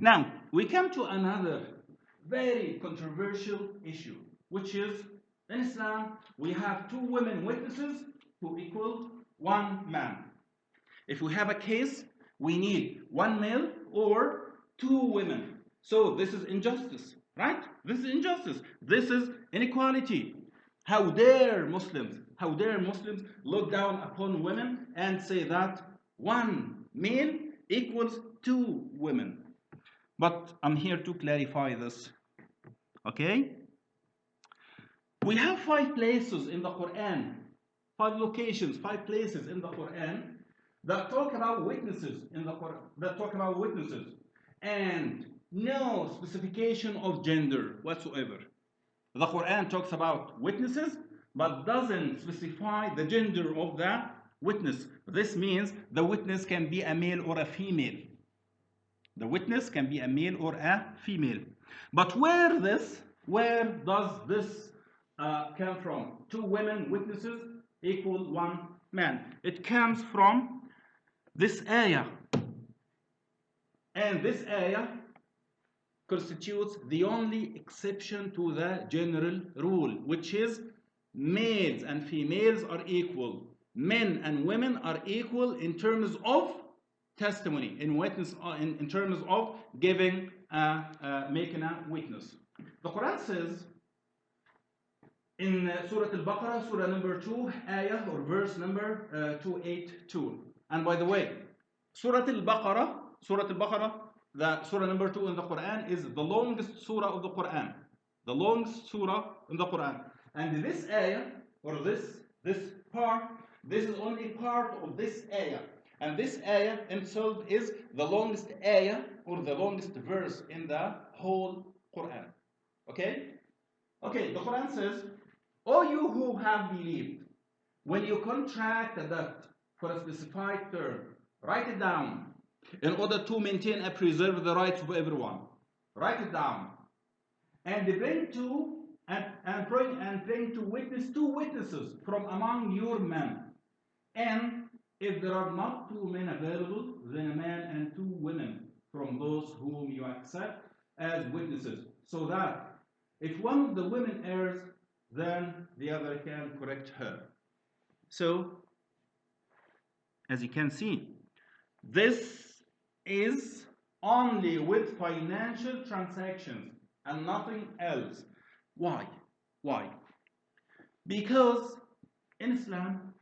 Now, we come to another very controversial issue, which is in Islam, we have 2 women witnesses to equal 1 man. If we have a case, we need 1 male or 2 women. So this is injustice, right? This is injustice. This is inequality. How dare Muslims look down upon women and say that 1 male equals 2 women. But I'm here to clarify this. Okay? We have 5 places in the Quran, 5 locations, 5 places in the Quran that talk about witnesses in the Quran, and no specification of gender whatsoever. The Quran talks about witnesses but doesn't specify the gender of the witness. This means the witness can be a male or a female. The witness can be a male or a female. But where does this come from? 2 women witnesses equal 1 man. It comes from this ayah. And this ayah constitutes the only exception to the general rule, which is males and females are equal. Men and women are equal in terms of testimony, in terms of giving, making a witness. The Quran says in Surah Al-Baqarah, Surah number 2, ayah or verse number 282. And by the way, Surah Al-Baqarah, the surah number 2 in the Quran, is the longest surah of the Quran. The longest surah in the Quran. And this ayah, or this part, this is only part of this ayah. And this ayah itself is the longest ayah, or the longest verse in the whole Quran. Okay? Okay, the Quran says, O you who have believed, when you contract a debt for a specified term, write it down in order to maintain and preserve the rights of everyone. Write it down. And bring to witness 2 witnesses from among your men. And if there are not 2 men available, then a man and 2 women from those whom you accept as witnesses, so that if one of the women errs, then the other can correct her. So, as you can see, this is only with financial transactions and nothing else. Why? Because in Islam,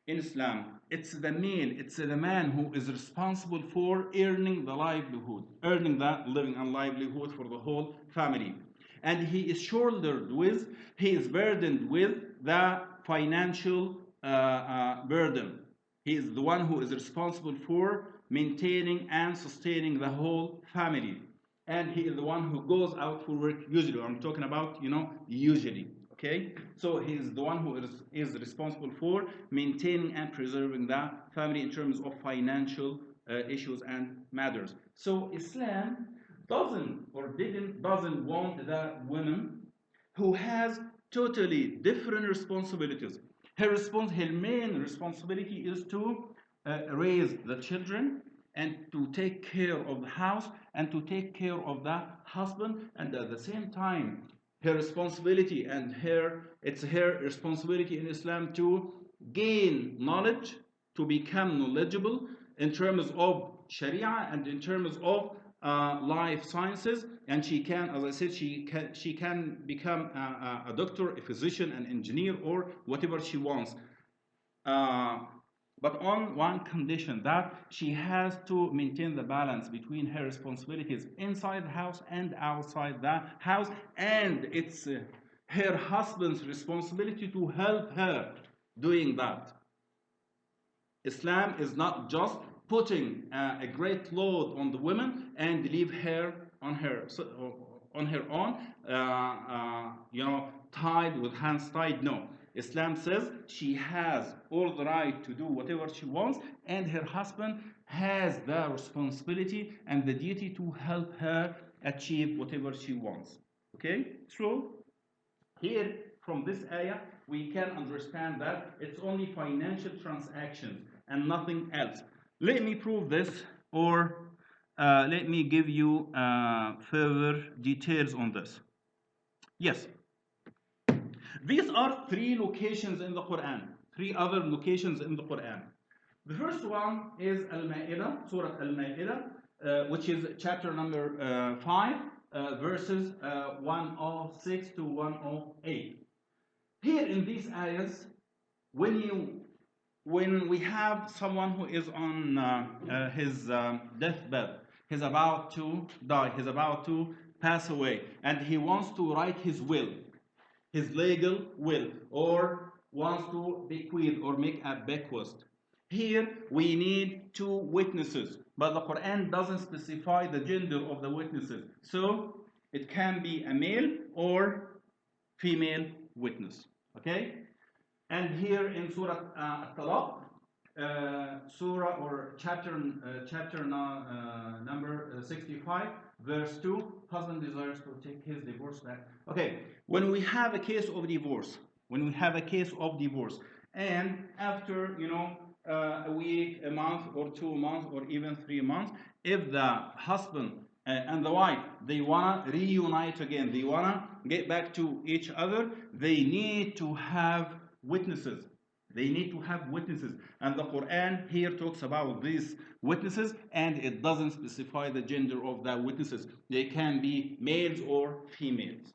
it's the male, it's the man who is responsible for earning the living and livelihood for the whole family. And he is burdened with the financial burden. He is the one who is responsible for maintaining and sustaining the whole family. And he is the one who goes out for work usually. I'm talking about, usually. Okay? So he is the one who is responsible for maintaining and preserving the family in terms of financial issues and matters. So Islam doesn't want the woman who has totally different responsibilities. Her main responsibility is to raise the children and to take care of the house and to take care of the husband, and at the same time it's her responsibility in Islam to gain knowledge, to become knowledgeable in terms of Sharia and in terms of life sciences, and she can, as I said, she can become a doctor, a physician, an engineer, or whatever she wants. But on one condition, that she has to maintain the balance between her responsibilities inside the house and outside the house, and it's her husband's responsibility to help her doing that. Islam is not just putting a great load on the woman and leave her on her own, tied with hands tied. No. Islam says she has all the right to do whatever she wants, and her husband has the responsibility and the duty to help her achieve whatever she wants. Okay? So, here from this ayah, we can understand that it's only financial transactions and nothing else. Let me prove this, or let me give you further details on this. Yes, these are three locations in the Quran, three other locations in the Quran. The first one is Al-Ma'idah, Surah Al-Ma'idah, which is chapter number 5, verses 106 to 108. Here in these ayahs, when we have someone who is on his deathbed, he's about to die, he's about to pass away, and he wants to write his will, his legal will, or wants to bequeath or make a bequest. Here we need two witnesses, but the Quran doesn't specify the gender of the witnesses. So it can be a male or female witness. Okay? And here in Surah At-Talaq, Surah or chapter number 65, verse 2, husband desires to take his divorce back. Okay, when we have a case of divorce, and after, a week, a month, or 2 months, or even 3 months, if the husband and the wife, they want to reunite again, they want to get back to each other, they need to have witnesses. And the Quran here talks about these witnesses, and it doesn't specify the gender of the witnesses. They can be males or females.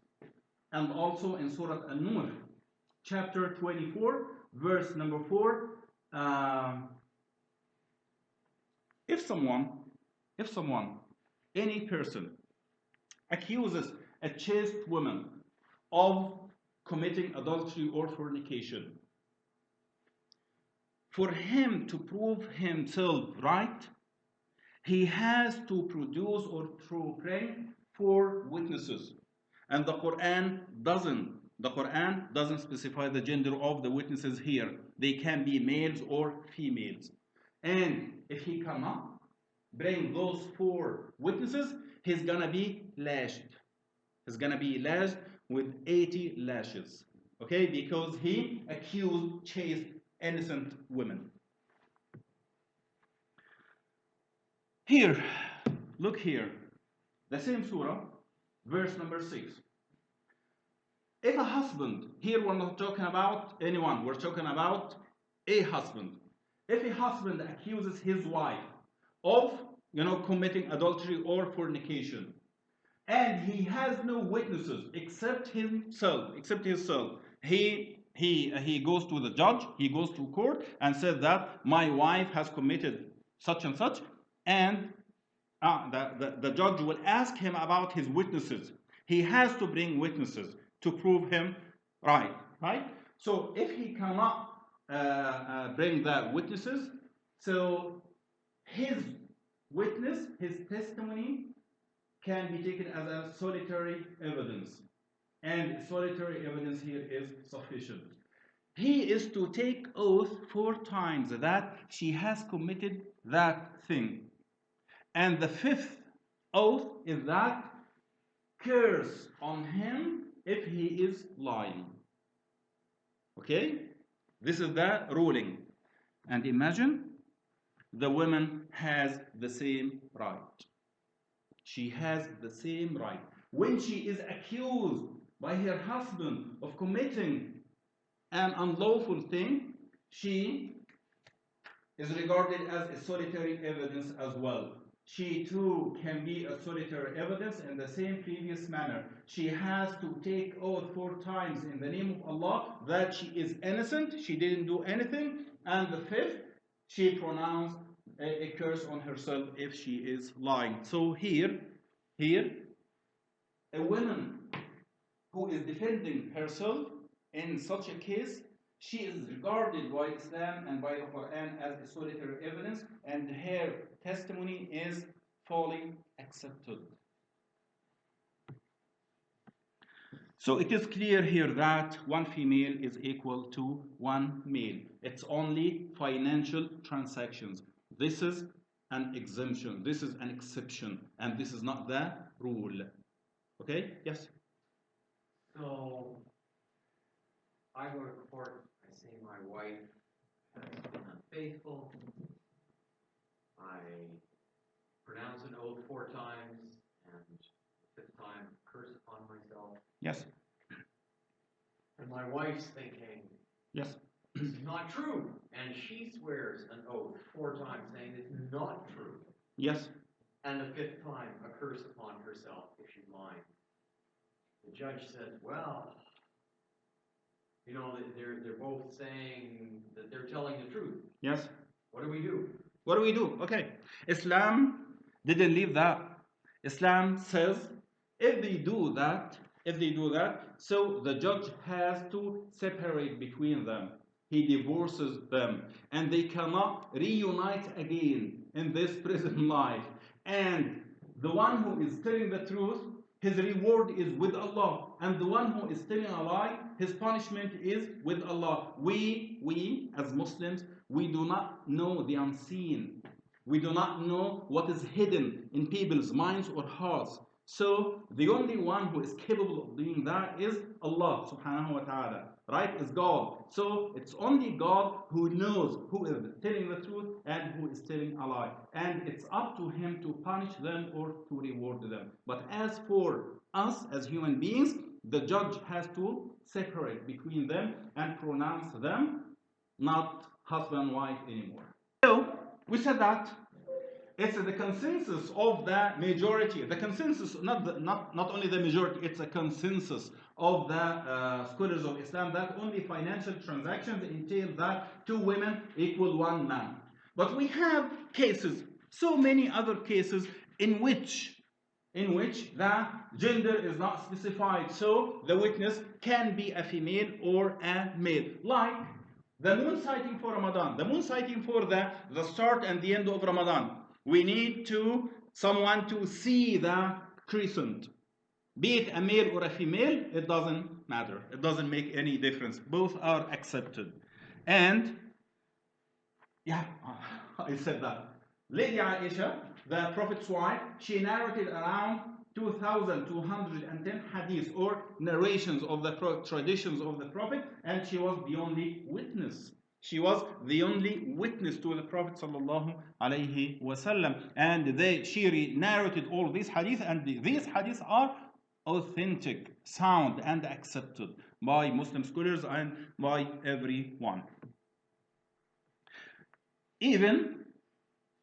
And also in Surah An-Nur, chapter 24, verse number 4, if someone, any person, accuses a chaste woman of committing adultery or fornication, for him to prove himself right, he has to produce or to bring 4 witnesses. And the Quran doesn't specify the gender of the witnesses here. They can be males or females. And if he cannot bring those 4 witnesses, he's gonna be lashed. With 80 lashes. Okay, because he accused chaste, innocent women. Here, look here, the same surah, verse number 6. If a husband, here we're not talking about anyone, we're talking about a husband. If a husband accuses his wife of, committing adultery or fornication, and he has no witnesses except himself, he goes to the judge, he goes to court and says that my wife has committed such and such, and the judge will ask him about his witnesses. He has to bring witnesses to prove him right? So if he cannot bring the witnesses, so his witness, his testimony, can be taken as a solitary evidence. And solitary evidence here is sufficient. He is to take oath 4 times that she has committed that thing. And the 5th oath is that curse on him if he is lying. Okay? This is the ruling. And imagine the woman has the same right. She has the same right. When she is accused by her husband of committing an unlawful thing, she is regarded as a solitary evidence as well. She too can be a solitary evidence in the same previous manner. She has to take oath 4 times in the name of Allah that she is innocent, she didn't do anything, and the 5th, she pronounced a curse on herself if she is lying. So here, a woman who is defending herself in such a case, she is regarded by Islam and by the Quran as a solitary evidence, and her testimony is fully accepted. So it is clear here that 1 female is equal to 1 male. It's only financial transactions. This is an exemption, this is an exception, and this is not the rule. Okay? Yes? So, I go to court, I say my wife has been unfaithful, I pronounce an oath 4 times, and the 5th time curse upon myself. Yes. And my wife's thinking, Yes. this is not true. And she swears an oath 4 times saying it's not true. Yes. And the 5th time a curse upon herself if she's lying. The judge says, well, you know, they're both saying that they're telling the truth. Yes. What do we do? What do we do? Okay. Islam didn't leave that. Islam says if they do that, so the judge has to separate between them. He divorces them, and they cannot reunite again in this prison life. And the one who is telling the truth, his reward is with Allah, and the one who is telling a lie, his punishment is with Allah. We as Muslims, we do not know the unseen. We do not know what is hidden in people's minds or hearts. So the only one who is capable of doing that is Allah subhanahu wa ta'ala, right? Is God. So it's only God who knows who is telling the truth and who is telling a lie. And it's up to him to punish them or to reward them. But as for us as human beings, the judge has to separate between them and pronounce them not husband and wife anymore. So we said that it's the consensus of the majority. The consensus, not only the majority, it's a consensus of the scholars of Islam that only financial transactions entail that 2 women equal 1 man. But we have cases, so many other cases in which the gender is not specified. So the witness can be a female or a male. Like the moon sighting for Ramadan, the moon sighting for the start and the end of Ramadan. We need someone to see the crescent. Be it a male or a female, it doesn't matter. It doesn't make any difference. Both are accepted. And, yeah, I said that. Lady Aisha, the Prophet's wife, she narrated around 2,210 hadiths or narrations of the traditions of the Prophet, and she was the only witness. She was the only witness to the Prophet sallallahu alaihi wasallam, and she narrated all these hadiths, and these hadiths are authentic, sound, and accepted by Muslim scholars and by everyone. Even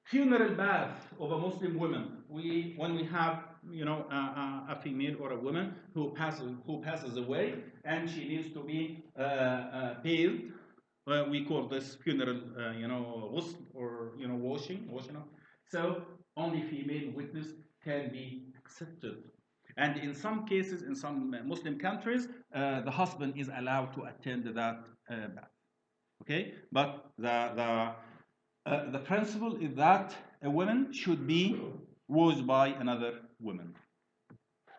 funeral bath of a Muslim woman. When we have a female or a woman who passes away and she needs to be bathed. We call this funeral, ghusl or washing up. So only female witness can be accepted. And in some cases, in some Muslim countries, the husband is allowed to attend that bath. Okay, but the principle is that a woman should be washed by another woman.